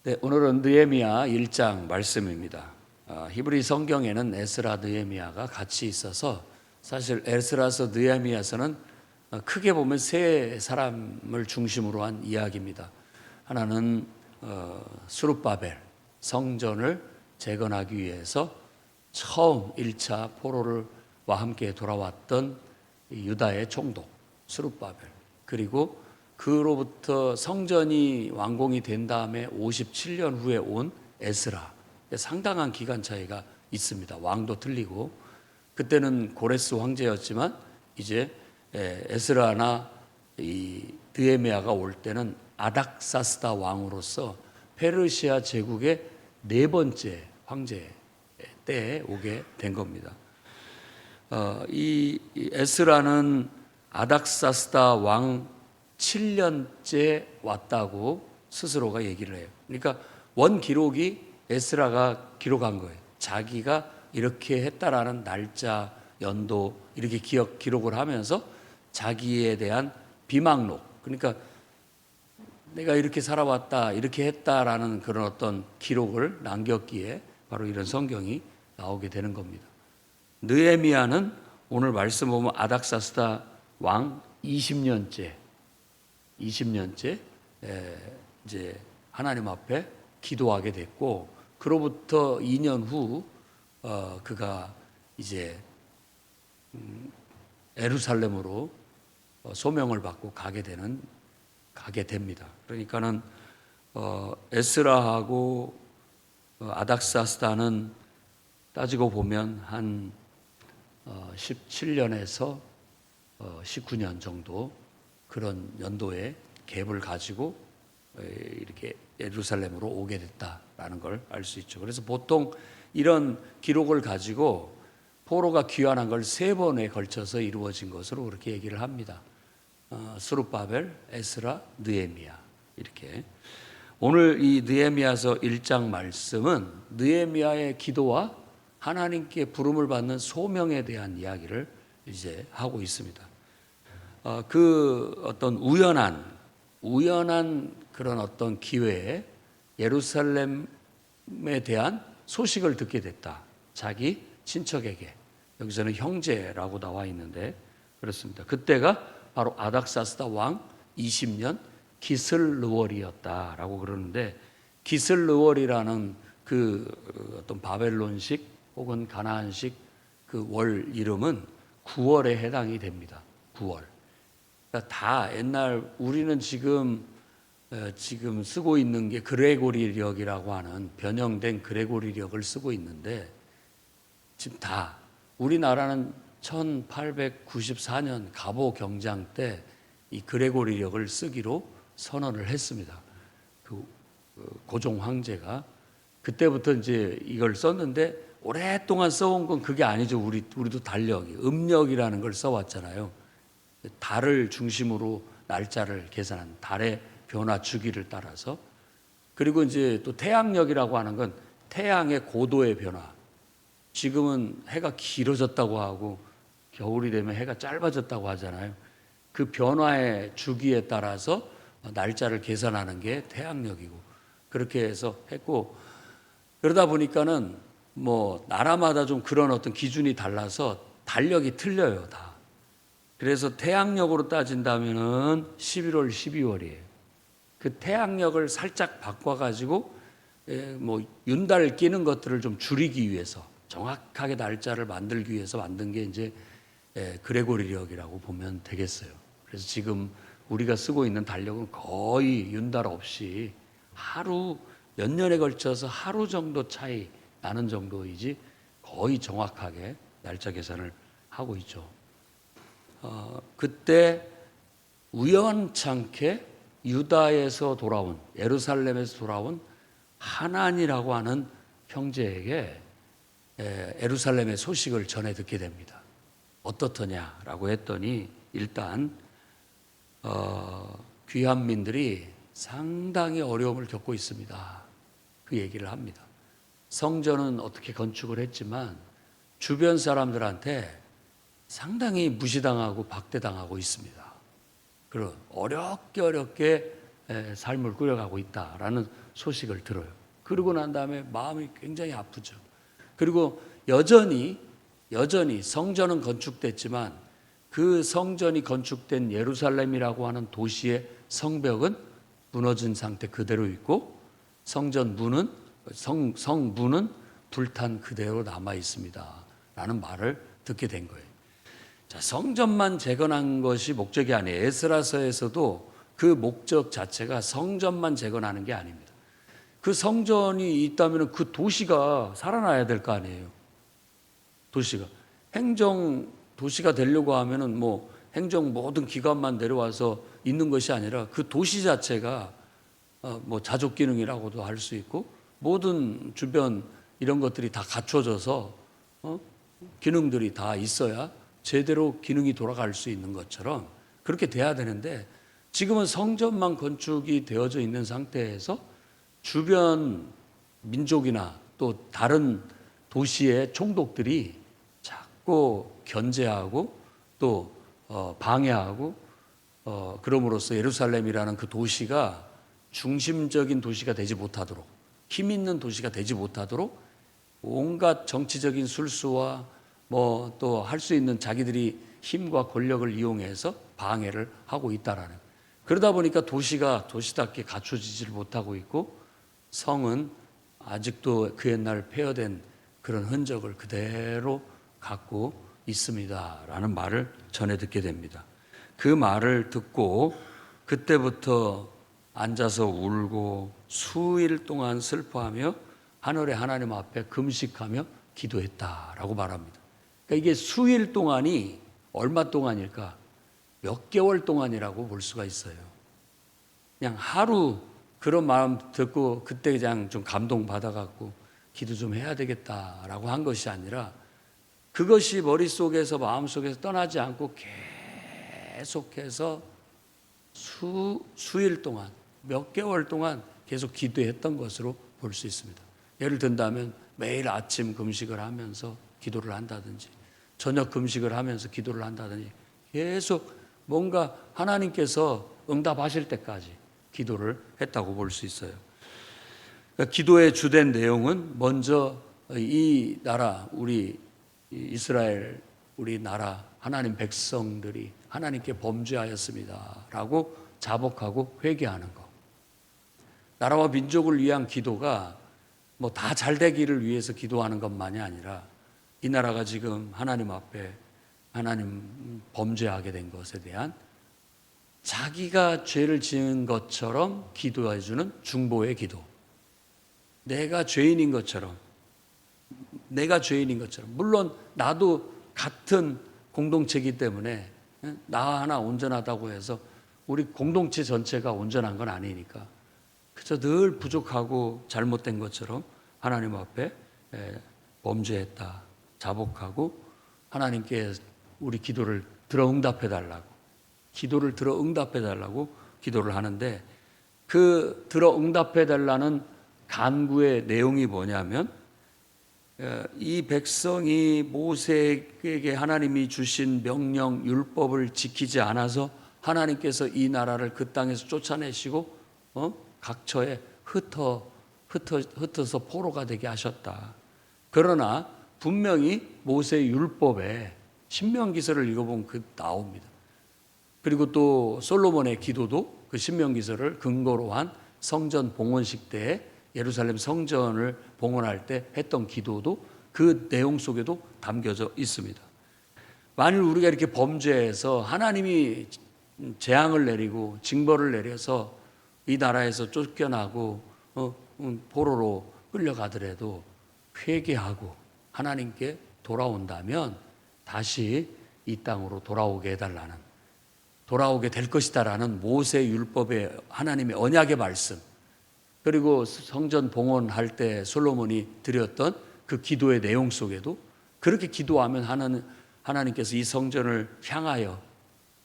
네, 오늘은 느헤미야 1장 말씀입니다. 히브리 성경에는 에스라, 느헤미야가 같이 있어서 사실 에스라서 느헤미야서는 크게 보면 세 사람을 중심으로 한 이야기입니다. 하나는 스룹바벨, 성전을 재건하기 위해서 처음 1차 포로와 함께 돌아왔던 유다의 총독 스룹바벨, 그리고 그로부터 성전이 완공이 된 다음에 57년 후에 온 에스라. 상당한 기간 차이가 있습니다. 왕도 틀리고, 그때는 고레스 황제였지만 이제 에스라나 이 느헤미야가 올 때는 아닥사스다 왕으로서 페르시아 제국의 네 번째 황제 때에 오게 된 겁니다. 이 에스라는 아닥사스다 왕 7년째 왔다고 스스로가 얘기를 해요. 그러니까 원 기록이 에스라가 기록한 거예요. 자기가 이렇게 했다라는 날짜, 연도 이렇게 기록을 하면서 자기에 대한 비망록, 그러니까 내가 이렇게 살아왔다, 이렇게 했다라는 그런 어떤 기록을 남겼기에 바로 이런 성경이 나오게 되는 겁니다. 느헤미야는 오늘 말씀 보면 아닥사스다 왕 20년째 이제 하나님 앞에 기도하게 됐고, 그로부터 2년 후 그가 이제 예루살렘으로 소명을 받고 가게 됩니다. 그러니까는 에스라하고 아닥사스다는 따지고 보면 한 17년에서 19년 정도 그런 연도의 갭을 가지고 이렇게 예루살렘으로 오게 됐다라는 걸 알 수 있죠. 그래서 보통 이런 기록을 가지고 포로가 귀환한 걸 세 번에 걸쳐서 이루어진 것으로 그렇게 얘기를 합니다. 스룹바벨, 에스라, 느헤미야 이렇게. 오늘 이 느헤미야서 1장 말씀은 느헤미야의 기도와 하나님께 부름을 받는 소명에 대한 이야기를 이제 하고 있습니다. 그 어떤 우연한 그런 어떤 기회에 예루살렘에 대한 소식을 듣게 됐다. 자기 친척에게. 여기서는 형제라고 나와 있는데 그렇습니다. 그때가 바로 아닥사스다 왕 20년 기슬르월이었다라고 그러는데, 기슬르월이라는 그 어떤 바벨론식 혹은 가나안식 그 월 이름은 9월에 해당이 됩니다. 9월. 다 옛날 우리는 지금 쓰고 있는 게 그레고리력이라고 하는 변형된 그레고리력을 쓰고 있는데, 지금 다 우리나라는 1894년 갑오 경장 때 이 그레고리력을 쓰기로 선언을 했습니다. 그 고종 황제가 그때부터 이제 이걸 썼는데, 오랫동안 써온 건 그게 아니죠. 우리도 달력이 음력이라는 걸 써왔잖아요. 달을 중심으로 날짜를 계산한 달의 변화 주기를 따라서. 그리고 이제 또 태양력이라고 하는 건 태양의 고도의 변화. 지금은 해가 길어졌다고 하고 겨울이 되면 해가 짧아졌다고 하잖아요. 그 변화의 주기에 따라서 날짜를 계산하는 게 태양력이고, 그렇게 해서 했고, 그러다 보니까는 뭐 나라마다 좀 그런 어떤 기준이 달라서 달력이 틀려요, 다. 그래서 태양력으로 따진다면은 11월, 12월이에요. 그 태양력을 살짝 바꿔가지고 뭐 윤달 끼는 것들을 좀 줄이기 위해서, 정확하게 날짜를 만들기 위해서 만든 게 이제 그레고리력이라고 보면 되겠어요. 그래서 지금 우리가 쓰고 있는 달력은 거의 윤달 없이 하루 몇 년에 걸쳐서 하루 정도 차이 나는 정도이지 거의 정확하게 날짜 계산을 하고 있죠. 그때 우연찮게 유다에서 돌아온, 예루살렘에서 돌아온 하난이라고 하는 형제에게 예루살렘의 소식을 전해 듣게 됩니다. 어떻더냐라고 했더니, 일단 귀환민들이 상당히 어려움을 겪고 있습니다. 그 얘기를 합니다. 성전은 어떻게 건축을 했지만 주변 사람들한테 상당히 무시당하고 박대당하고 있습니다. 그런 어렵게 삶을 꾸려가고 있다라는 소식을 들어요. 그러고 난 다음에 마음이 굉장히 아프죠. 그리고 여전히 성전은 건축됐지만 그 성전이 건축된 예루살렘이라고 하는 도시의 성벽은 무너진 상태 그대로 있고 성전 문은 성문은 불탄 그대로 남아 있습니다. 라는 말을 듣게 된 거예요. 자, 성전만 재건한 것이 목적이 아니에요. 에스라서에서도 그 목적 자체가 성전만 재건하는 게 아닙니다. 그 성전이 있다면 그 도시가 살아나야 될 거 아니에요. 도시가 행정 도시가 되려고 하면은 뭐 행정 모든 기관만 내려와서 있는 것이 아니라 그 도시 자체가 뭐 자족 기능이라고도 할 수 있고 모든 주변 이런 것들이 다 갖춰져서 기능들이 다 있어야 제대로 기능이 돌아갈 수 있는 것처럼 그렇게 돼야 되는데 지금은 성전만 건축이 되어져 있는 상태에서 주변 민족이나 또 다른 도시의 총독들이 자꾸 견제하고 또 방해하고 그럼으로써 예루살렘이라는 그 도시가 중심적인 도시가 되지 못하도록 힘 있는 도시가 되지 못하도록 온갖 정치적인 술수와 뭐 또 할 수 있는 자기들이 힘과 권력을 이용해서 방해를 하고 있다라는 그러다 보니까 도시가 도시답게 갖춰지질 못하고 있고 성은 아직도 그 옛날 폐허된 그런 흔적을 그대로 갖고 있습니다라는 말을 전해 듣게 됩니다. 그 말을 듣고 그때부터 앉아서 울고 수일 동안 슬퍼하며 하늘의 하나님 앞에 금식하며 기도했다라고 말합니다. 그러니까 이게 수일 동안이 얼마 동안일까? 몇 개월 동안이라고 볼 수가 있어요. 그냥 하루 그런 마음 듣고 그때 그냥 좀 감동받아갖고 기도 좀 해야 되겠다라고 한 것이 아니라 그것이 머릿속에서 마음속에서 떠나지 않고 계속해서 수일 동안 몇 개월 동안 계속 기도했던 것으로 볼 수 있습니다. 예를 든다면 매일 아침 금식을 하면서 기도를 한다든지 저녁 금식을 하면서 기도를 한다든지 계속 뭔가 하나님께서 응답하실 때까지 기도를 했다고 볼 수 있어요. 그러니까 기도의 주된 내용은 먼저 이 나라 우리 이스라엘 우리 나라 하나님 백성들이 하나님께 범죄하였습니다라고 자복하고 회개하는 것. 나라와 민족을 위한 기도가 뭐 다 잘 되기를 위해서 기도하는 것만이 아니라 이 나라가 지금 하나님 앞에 하나님 범죄하게 된 것에 대한 자기가 죄를 지은 것처럼 기도해 주는 중보의 기도. 내가 죄인인 것처럼 물론 나도 같은 공동체이기 때문에 나 하나 온전하다고 해서 우리 공동체 전체가 온전한 건 아니니까 그저 늘 부족하고 잘못된 것처럼 하나님 앞에 범죄했다 자복하고 하나님께 우리 기도를 들어 응답해 달라고 기도를 하는데 그 들어 응답해 달라는 간구의 내용이 뭐냐면 이 백성이 모세에게 하나님이 주신 명령 율법을 지키지 않아서 하나님께서 이 나라를 그 땅에서 쫓아내시고 각처에 흩어서 포로가 되게 하셨다. 그러나 분명히 모세 율법에 신명기서를 읽어보면 그 나옵니다. 그리고 또 솔로몬의 기도도 그 신명기서를 근거로 한 성전 봉헌식 때에 예루살렘 성전을 봉헌할 때 했던 기도도 그 내용 속에도 담겨져 있습니다. 만일 우리가 이렇게 범죄해서 하나님이 재앙을 내리고 징벌을 내려서 이 나라에서 쫓겨나고 포로로 끌려가더라도 회개하고 하나님께 돌아온다면 다시 이 땅으로 돌아오게 될 것이다라는 모세 율법의 하나님의 언약의 말씀 그리고 성전 봉헌할 때 솔로몬이 드렸던 그 기도의 내용 속에도 그렇게 기도하면 하나님께서 이 성전을 향하여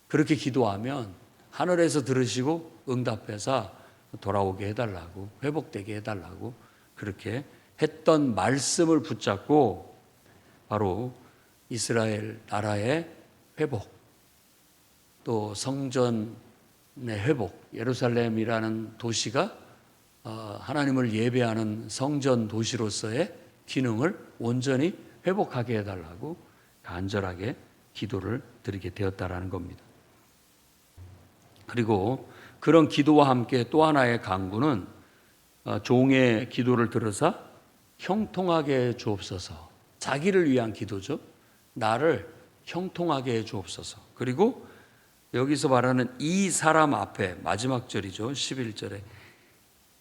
그렇게 기도하면 하늘에서 들으시고 응답해서 돌아오게 해달라고 회복되게 해달라고 그렇게 했던 말씀을 붙잡고 바로 이스라엘 나라의 회복 또 성전 회복, 예루살렘이라는 도시가 하나님을 예배하는 성전 도시로서의 기능을 온전히 회복하게 해달라고 간절하게 기도를 드리게 되었다라는 겁니다. 그리고 그런 기도와 함께 또 하나의 간구는 종의 기도를 들으사 형통하게 해 주옵소서. 자기를 위한 기도죠. 나를 형통하게 해 주옵소서. 그리고 여기서 말하는 이 사람 앞에, 마지막 절이죠. 11절에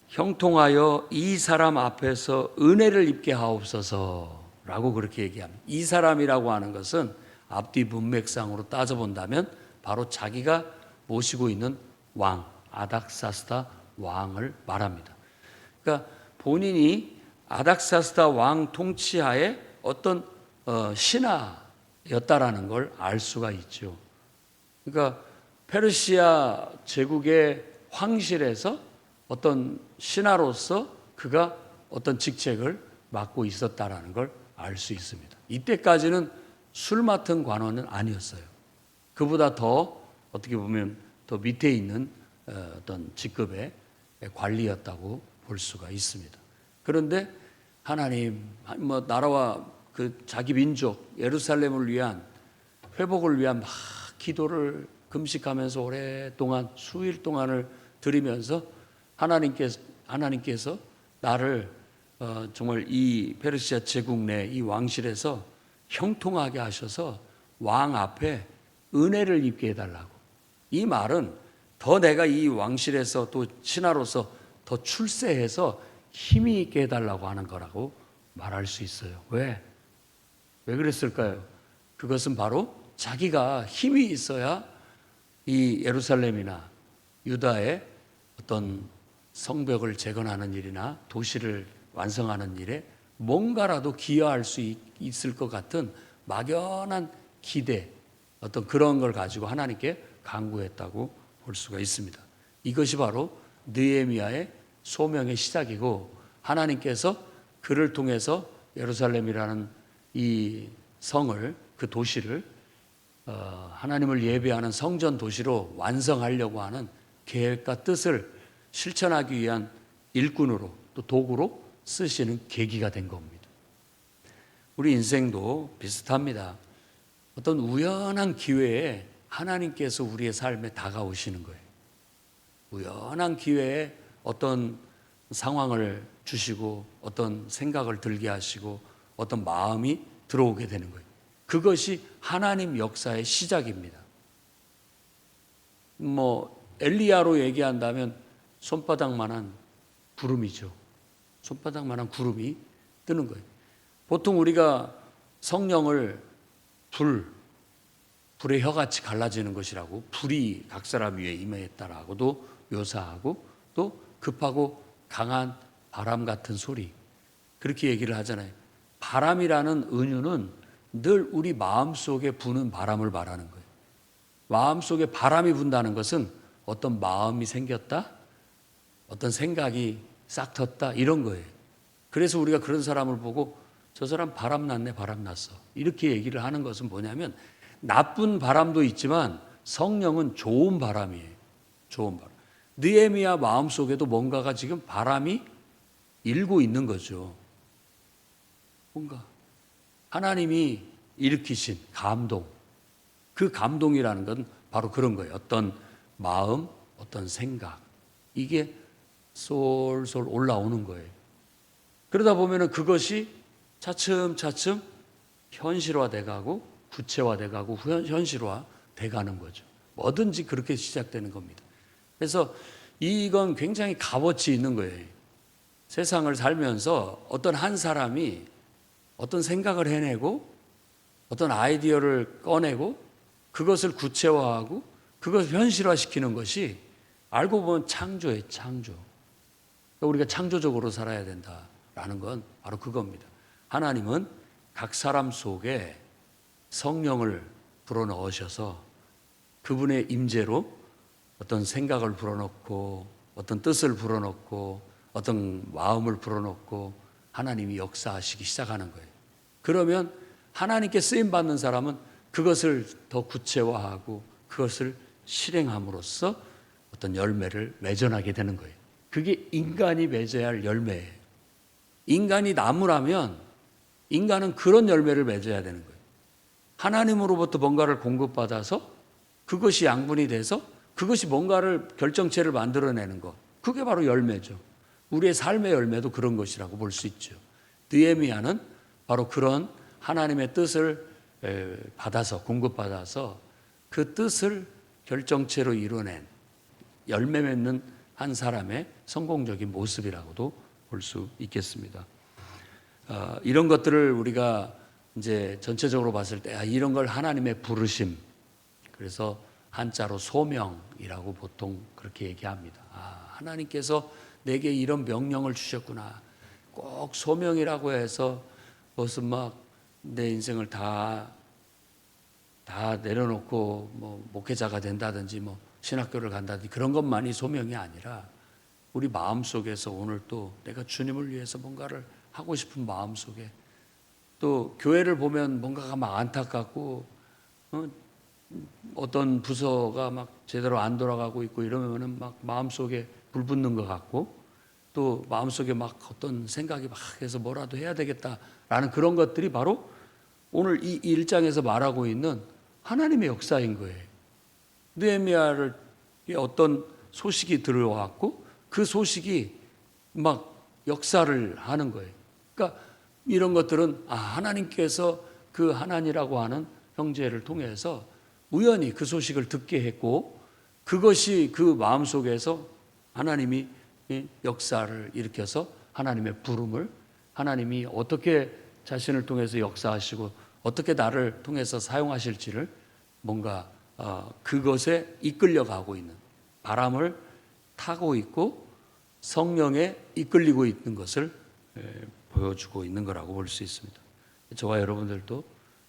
형통하여 이 사람 앞에서 은혜를 입게 하옵소서라고 그렇게 얘기합니다. 이 사람이라고 하는 것은 앞뒤 문맥상으로 따져본다면 바로 자기가 모시고 있는 왕, 아닥사스다 왕을 말합니다. 그러니까 본인이 아닥사스다 왕 통치하에 어떤 신하였다라는 걸 알 수가 있죠. 그러니까 페르시아 제국의 황실에서 어떤 신하로서 그가 어떤 직책을 맡고 있었다라는 걸 알 수 있습니다. 이때까지는 술 맡은 관원은 아니었어요. 그보다 더 어떻게 보면 더 밑에 있는 어떤 직급의 관리였다고 볼 수가 있습니다. 그런데 하나님, 나라와 그 자기 민족 예루살렘을 위한 회복을 위한 막 기도를 금식하면서 오랫동안 수일 동안을 드리면서 하나님께서 나를 정말 이 페르시아 제국 내 이 왕실에서 형통하게 하셔서 왕 앞에 은혜를 입게 해달라고. 이 말은 더 내가 이 왕실에서 또 신하로서 더 출세해서 힘이 있게 해달라고 하는 거라고 말할 수 있어요. 왜 그랬을까요? 그것은 바로 자기가 힘이 있어야 이 예루살렘이나 유다의 어떤 성벽을 재건하는 일이나 도시를 완성하는 일에 뭔가라도 기여할 수 있을 것 같은 막연한 기대, 어떤 그런 걸 가지고 하나님께 간구했다고 볼 수가 있습니다. 이것이 바로 느헤미야의 소명의 시작이고 하나님께서 그를 통해서 예루살렘이라는 이 성을, 그 도시를 하나님을 예배하는 성전 도시로 완성하려고 하는 계획과 뜻을 실천하기 위한 일꾼으로 또 도구로 쓰시는 계기가 된 겁니다. 우리 인생도 비슷합니다. 어떤 우연한 기회에 하나님께서 우리의 삶에 다가오시는 거예요. 우연한 기회에 어떤 상황을 주시고 어떤 생각을 들게 하시고 어떤 마음이 들어오게 되는 거예요. 그것이 하나님 역사의 시작입니다. 엘리야로 얘기한다면 손바닥만한 구름이죠. 손바닥만한 구름이 뜨는 거예요. 보통 우리가 성령을 불의 혀같이 갈라지는 것이라고, 불이 각 사람 위에 임했다라고도 묘사하고, 또 급하고 강한 바람 같은 소리, 그렇게 얘기를 하잖아요. 바람이라는 은유는 늘 우리 마음속에 부는 바람을 말하는 거예요. 마음속에 바람이 분다는 것은 어떤 마음이 생겼다, 어떤 생각이 싹 텄다, 이런 거예요. 그래서 우리가 그런 사람을 보고 저 사람 바람 났네, 바람 났어, 이렇게 얘기를 하는 것은 뭐냐면 나쁜 바람도 있지만 성령은 좋은 바람이에요. 좋은 바람. 느헤미야 마음속에도 뭔가가 지금 바람이 일고 있는 거죠. 뭔가 하나님이 일으키신 감동, 그 감동이라는 건 바로 그런 거예요. 어떤 마음, 어떤 생각, 이게 솔솔 올라오는 거예요. 그러다 보면은 그것이 차츰차츰 현실화돼가고 구체화돼가고 현실화돼가는 거죠. 뭐든지 그렇게 시작되는 겁니다. 그래서 이건 굉장히 값어치 있는 거예요. 세상을 살면서 어떤 한 사람이 어떤 생각을 해내고 어떤 아이디어를 꺼내고 그것을 구체화하고 그것을 현실화시키는 것이 알고 보면 창조예요. 창조. 우리가 창조적으로 살아야 된다라는 건 바로 그겁니다. 하나님은 각 사람 속에 성령을 불어넣으셔서 그분의 임재로 어떤 생각을 불어넣고 어떤 뜻을 불어넣고 어떤 마음을 불어넣고 하나님이 역사하시기 시작하는 거예요. 그러면 하나님께 쓰임받는 사람은 그것을 더 구체화하고 그것을 실행함으로써 어떤 열매를 맺어나게 되는 거예요. 그게 인간이 맺어야 할 열매예요. 인간이 나무라면 인간은 그런 열매를 맺어야 되는 거예요. 하나님으로부터 뭔가를 공급받아서 그것이 양분이 돼서 그것이 뭔가를 결정체를 만들어내는 것. 그게 바로 열매죠. 우리의 삶의 열매도 그런 것이라고 볼 수 있죠. 느헤미야는 바로 그런 하나님의 뜻을 받아서 공급받아서 그 뜻을 결정체로 이뤄낸 열매 맺는 한 사람의 성공적인 모습이라고도 볼 수 있겠습니다. 이런 것들을 우리가 이제 전체적으로 봤을 때 이런 걸 하나님의 부르심, 그래서 한자로 소명이라고 보통 그렇게 얘기합니다. 하나님께서 내게 이런 명령을 주셨구나. 꼭 소명이라고 해서 무슨 막 내 인생을 다 내려놓고 뭐 목회자가 된다든지 뭐 신학교를 간다든지 그런 것만이 소명이 아니라 우리 마음속에서 오늘 또 내가 주님을 위해서 뭔가를 하고 싶은 마음속에 또 교회를 보면 뭔가가 막 안타깝고 어떤 부서가 막 제대로 안 돌아가고 있고 이러면은 막 마음속에 불 붙는 것 같고 또 마음속에 막 어떤 생각이 막 해서 뭐라도 해야 되겠다라는 그런 것들이 바로 오늘 이 1장에서 말하고 있는 하나님의 역사인 거예요. 느헤미야를 어떤 소식이 들어왔고 그 소식이 막 역사를 하는 거예요. 그러니까 이런 것들은 하나님께서 그 하나니라고 하는 형제를 통해서 우연히 그 소식을 듣게 했고 그것이 그 마음속에서 하나님이 역사를 일으켜서 하나님의 부름을 하나님이 어떻게 자신을 통해서 역사하시고 어떻게 나를 통해서 사용하실지를 뭔가 그것에 이끌려가고 있는 바람을 타고 있고 성령에 이끌리고 있는 것을 보여주고 있는 거라고 볼 수 있습니다. 저와 여러분들도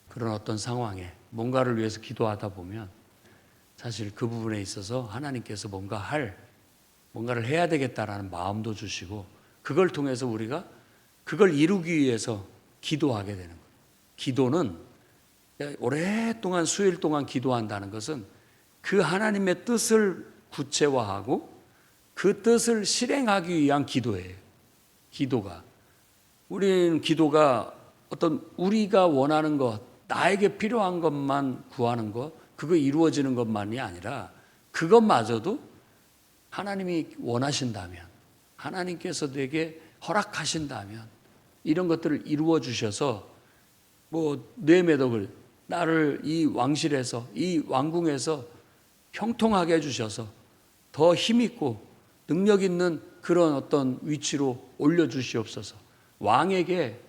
그런 어떤 상황에 뭔가를 위해서 기도하다 보면 사실 그 부분에 있어서 하나님께서 뭔가를 해야 되겠다라는 마음도 주시고 그걸 통해서 우리가 그걸 이루기 위해서 기도하게 되는 거예요. 기도는 오랫동안 수일 동안 기도한다는 것은 그 하나님의 뜻을 구체화하고 그 뜻을 실행하기 위한 기도예요. 우리는 기도가 어떤 우리가 원하는 것, 나에게 필요한 것만 구하는 것, 그거 이루어지는 것만이 아니라 그것마저도 하나님이 원하신다면, 하나님께서 내게 허락하신다면 이런 것들을 이루어 주셔서 느헤미야도 나를 이 왕실에서 이 왕궁에서 형통하게 해주셔서 더 힘있고 능력 있는 그런 어떤 위치로 올려주시옵소서. 왕에게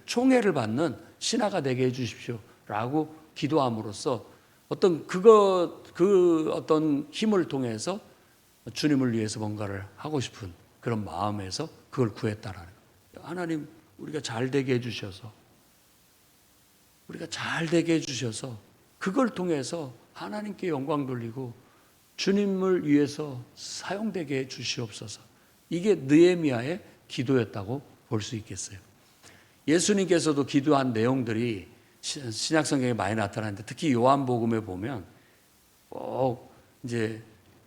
총애를 받는 신하가 되게 해주십시오 라고 기도함으로써 그 어떤 힘을 통해서 주님을 위해서 뭔가를 하고 싶은 그런 마음에서 그걸 구했다라는 거예요. 하나님 우리가 잘 되게 해주셔서 그걸 통해서 하나님께 영광 돌리고 주님을 위해서 사용되게 해 주시옵소서. 이게 느헤미야의 기도였다고 볼 수 있겠어요. 예수님께서도 기도한 내용들이 신약 성경에 많이 나타나는데 특히 요한복음에 보면 꼭 이제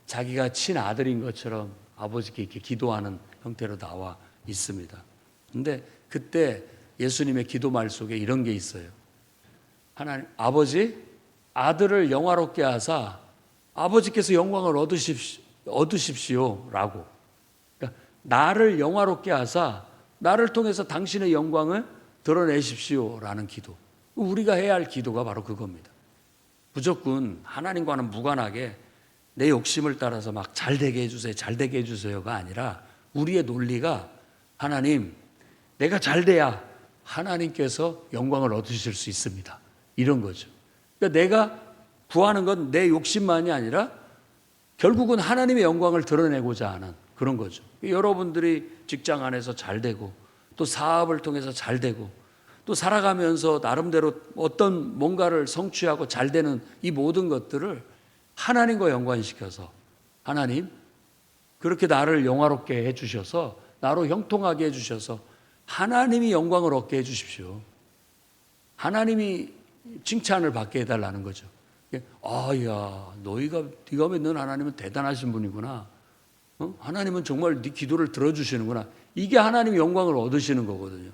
자기가 친아들인 것처럼 아버지께 이렇게 기도하는 형태로 나와 있습니다. 근데 그때 예수님의 기도말 속에 이런 게 있어요. 하나님, 아버지, 아들을 영화롭게 하사 아버지께서 영광을 얻으십시오 라고. 그러니까 나를 영화롭게 하사 나를 통해서 당신의 영광을 드러내십시오 라는 기도. 우리가 해야 할 기도가 바로 그겁니다. 무조건 하나님과는 무관하게 내 욕심을 따라서 막 잘되게 해주세요가 아니라 우리의 논리가 하나님, 내가 잘돼야 하나님께서 영광을 얻으실 수 있습니다. 이런 거죠. 그러니까 내가 구하는 건 내 욕심만이 아니라 결국은 하나님의 영광을 드러내고자 하는 그런 거죠. 여러분들이 직장 안에서 잘되고 또 사업을 통해서 잘되고 또 살아가면서 나름대로 어떤 뭔가를 성취하고 잘되는 이 모든 것들을 하나님과 연관시켜서 하나님 그렇게 나를 영화롭게 해주셔서 나로 형통하게 해주셔서 하나님이 영광을 얻게 해주십시오. 하나님이 칭찬을 받게 해달라는 거죠. 아야, 네가 믿는 하나님은 대단하신 분이구나. 하나님은 정말 네 기도를 들어주시는구나. 이게 하나님의 영광을 얻으시는 거거든요.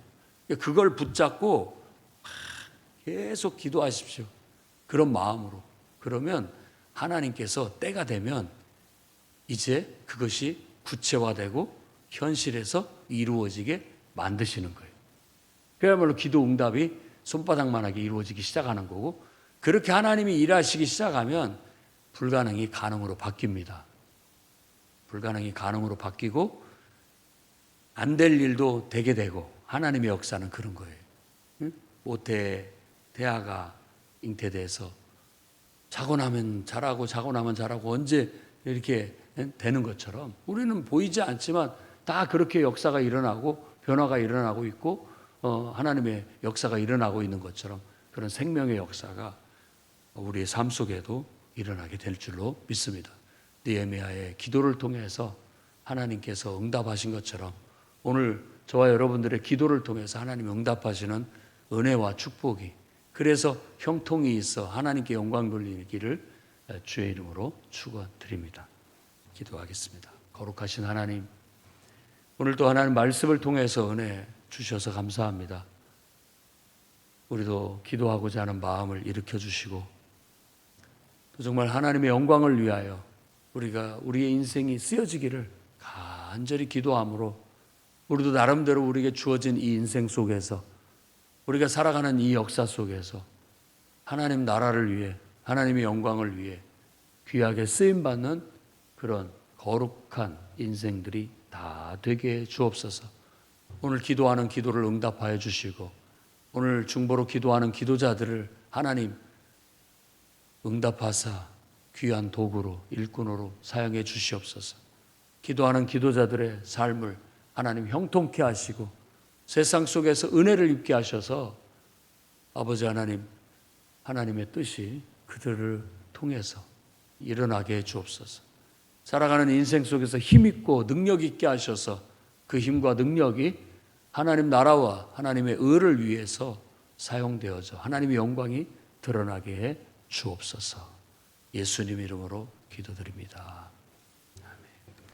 그걸 붙잡고 계속 기도하십시오. 그런 마음으로. 그러면 하나님께서 때가 되면 이제 그것이 구체화되고 현실에서 이루어지게 만드시는 거예요. 그야말로 기도 응답이 손바닥만하게 이루어지기 시작하는 거고, 그렇게 하나님이 일하시기 시작하면 불가능이 가능으로 바뀝니다. 불가능이 가능으로 바뀌고 안 될 일도 되게 되고, 하나님의 역사는 그런 거예요. 모태 대하가 잉태돼서 자고 나면 잘하고 자고 나면 잘하고 언제 이렇게 되는 것처럼 우리는 보이지 않지만 다 그렇게 역사가 일어나고 변화가 일어나고 있고 하나님의 역사가 일어나고 있는 것처럼 그런 생명의 역사가 우리의 삶 속에도 일어나게 될 줄로 믿습니다. 느헤미야의 기도를 통해서 하나님께서 응답하신 것처럼 오늘 저와 여러분들의 기도를 통해서 하나님이 응답하시는 은혜와 축복이, 그래서 형통이 있어 하나님께 영광 돌리기를 주의 이름으로 축원드립니다. 기도하겠습니다. 거룩하신 하나님, 오늘도 하나님 말씀을 통해서 은혜 주셔서 감사합니다. 우리도 기도하고자 하는 마음을 일으켜 주시고 또 정말 하나님의 영광을 위하여 우리가 우리의 인생이 쓰여지기를 간절히 기도함으로 우리도 나름대로 우리에게 주어진 이 인생 속에서 우리가 살아가는 이 역사 속에서 하나님 나라를 위해 하나님의 영광을 위해 귀하게 쓰임받는 그런 거룩한 인생들이 다 되게 해 주옵소서. 오늘 기도하는 기도를 응답하여 주시고 오늘 중보로 기도하는 기도자들을 하나님 응답하사 귀한 도구로 일꾼으로 사용해 주시옵소서. 기도하는 기도자들의 삶을 하나님 형통케 하시고 세상 속에서 은혜를 입게 하셔서 아버지 하나님, 하나님의 뜻이 그들을 통해서 일어나게 해 주옵소서. 살아가는 인생 속에서 힘있고 능력 있게 하셔서 그 힘과 능력이 하나님 나라와 하나님의 의를 위해서 사용되어져 하나님의 영광이 드러나게 해 주옵소서. 예수님 이름으로 기도드립니다.